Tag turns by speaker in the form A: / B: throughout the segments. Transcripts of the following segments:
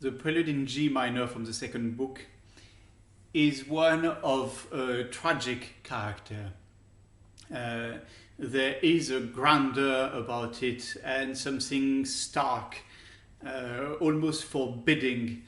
A: the Prelude in G minor from the second book, is one of tragic character. There is a grandeur about it and something stark, almost forbidding.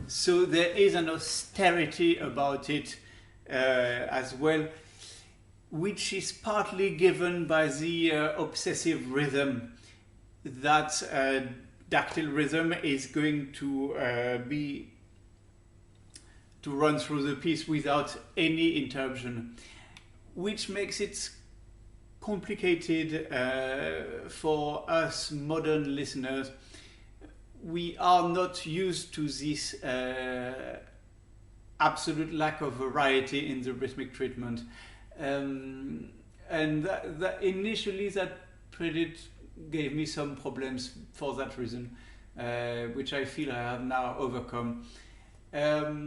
A: So there is an austerity about it as well, which is partly given by the obsessive rhythm. That dactyl rhythm is going to run through the piece without any interruption, which makes it complicated for us modern listeners. We are not used to this absolute lack of variety in the rhythmic treatment. And initially that prelude gave me some problems for that reason, which I feel I have now overcome. It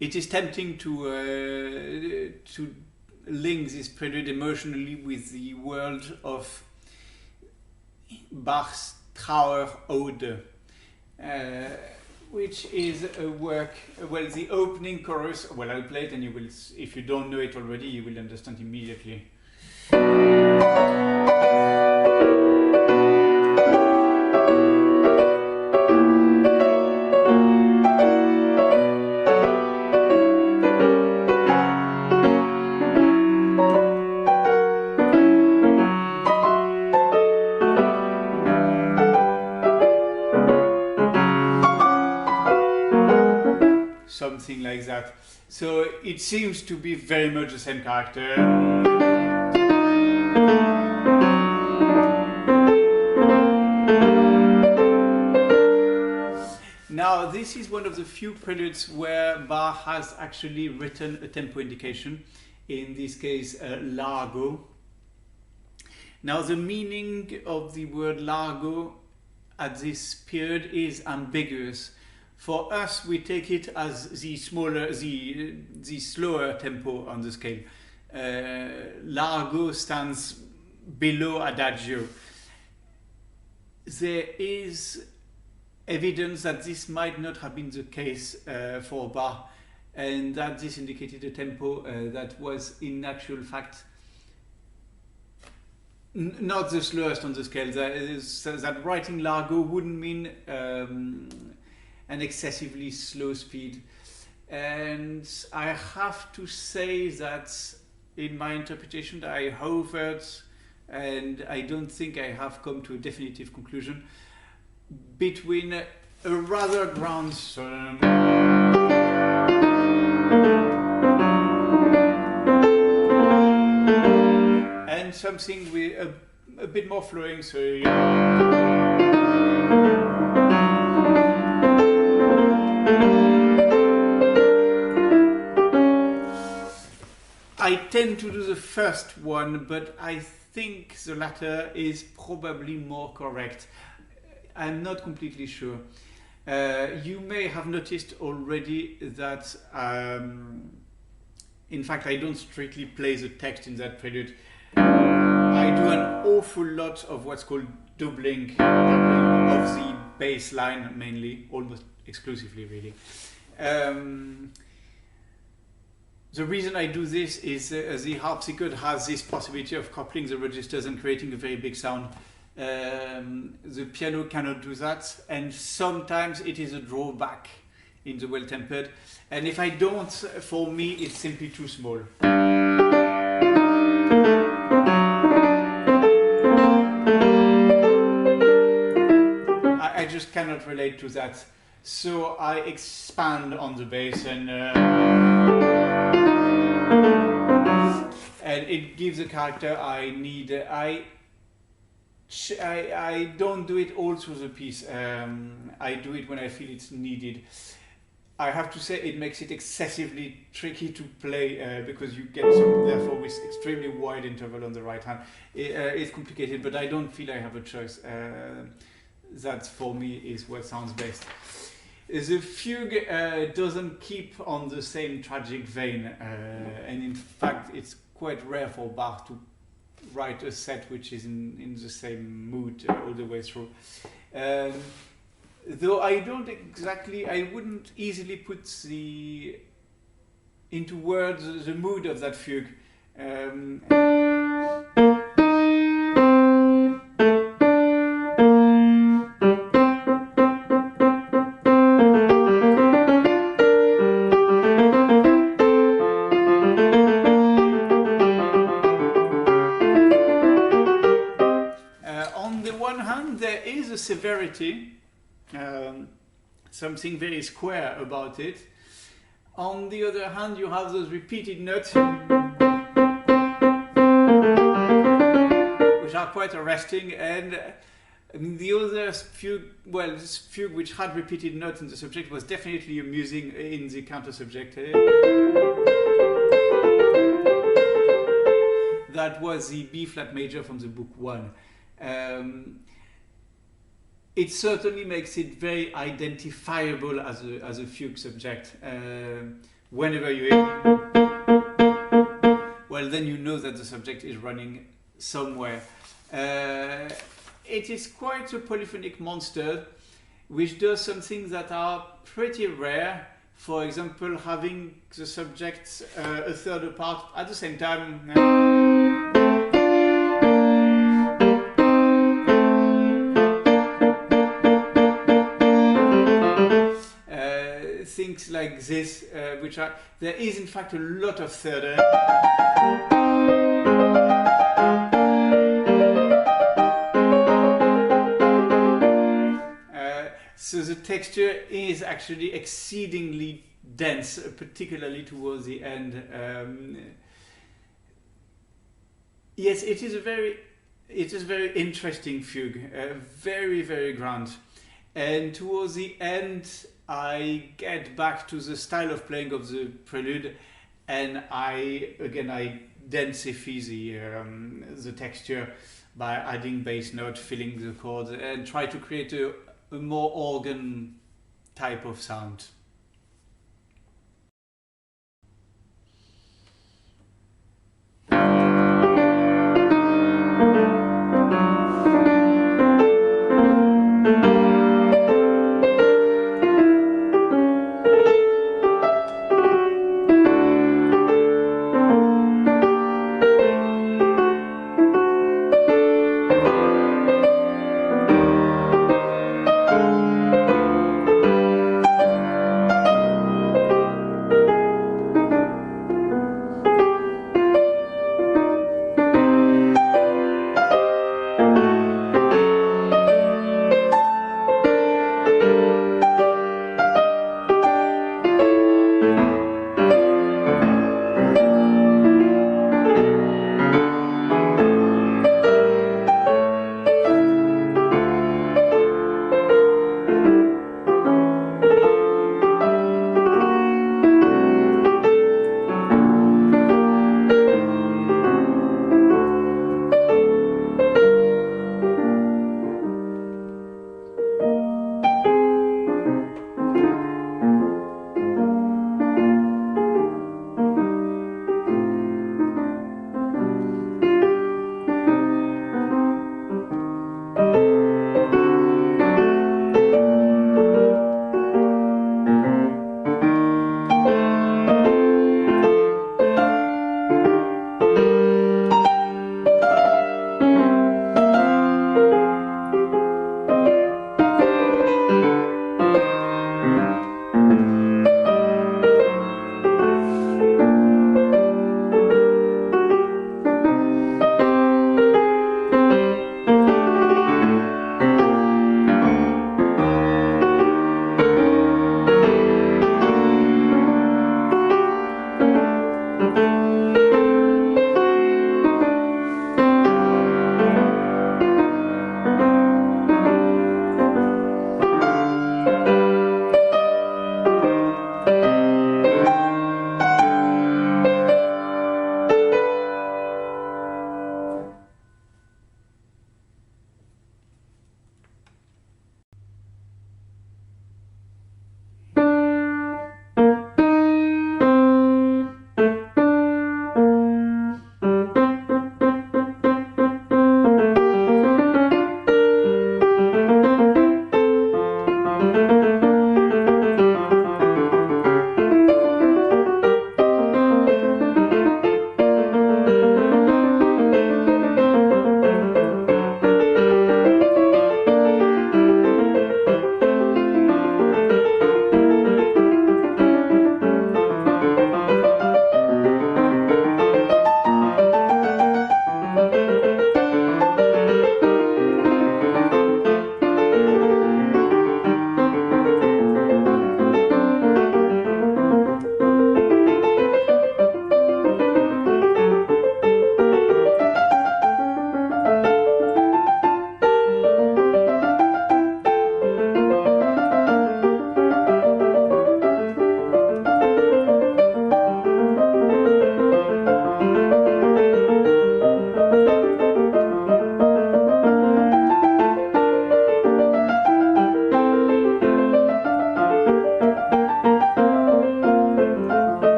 A: is tempting to link this prelude emotionally with the world of Bach's Trauer Ode, which is a work, well, the opening chorus, well, I'll play it and you will, if you don't know it already, you will understand immediately. Something like that. So it seems to be very much the same character. Now this is one of the few preludes where Bach has actually written a tempo indication, in this case largo. Now the meaning of the word largo at this period is ambiguous. For us, we take it as the slower tempo on the scale. Largo stands below adagio. There is evidence that this might not have been the case for Bach, and that this indicated a tempo that was in actual fact not the slowest on the scale. That writing largo wouldn't mean an excessively slow speed, and I have to say that in my interpretation I hovered, and I don't think I have come to a definitive conclusion, between a rather grand and something with a bit more flowing, so I tend to do the first one, but I think the latter is probably more correct. I'm not completely sure. You may have noticed already that, in fact, I don't strictly play the text in that prelude. I do an awful lot of what's called doubling of the bass line, mainly, almost exclusively, really. The reason I do this is the harpsichord has this possibility of coupling the registers and creating a very big sound. The piano cannot do that, and sometimes it is a drawback in the well-tempered. And if I don't, for me, it's simply too small. I just cannot relate to that. So I expand on the bass and it gives the character I need. I don't do it all through the piece. I do it when I feel it's needed. I have to say it makes it excessively tricky to play because you get some, therefore, with extremely wide interval on the right hand. It's complicated, but I don't feel I have a choice. That for me is what sounds best. The fugue doesn't keep on the same tragic vein, and in fact it's quite rare for Bach to write a set which is in the same mood all the way through. Though I wouldn't easily put into words the mood of that fugue. On the one hand, there is a severity. Something very square about it. On the other hand, you have those repeated notes which are quite arresting, and the other fugue, well, this fugue which had repeated notes in the subject was definitely amusing in the counter subject. That was the B flat major from the book 1. It certainly makes it very identifiable as a fugue subject. Whenever you hear, well, then you know that the subject is running somewhere. It is quite a polyphonic monster, which does some things that are pretty rare. For example, having the subject a third apart at the same time. Things like this, which are, there is in fact a lot of third. So the texture is actually exceedingly dense, particularly towards the end. Yes, it is a very interesting fugue, very, very grand. And towards the end, I get back to the style of playing of the prelude, and I densify the texture by adding bass note, filling the chords, and try to create a more organ type of sound.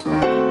B: Thank you.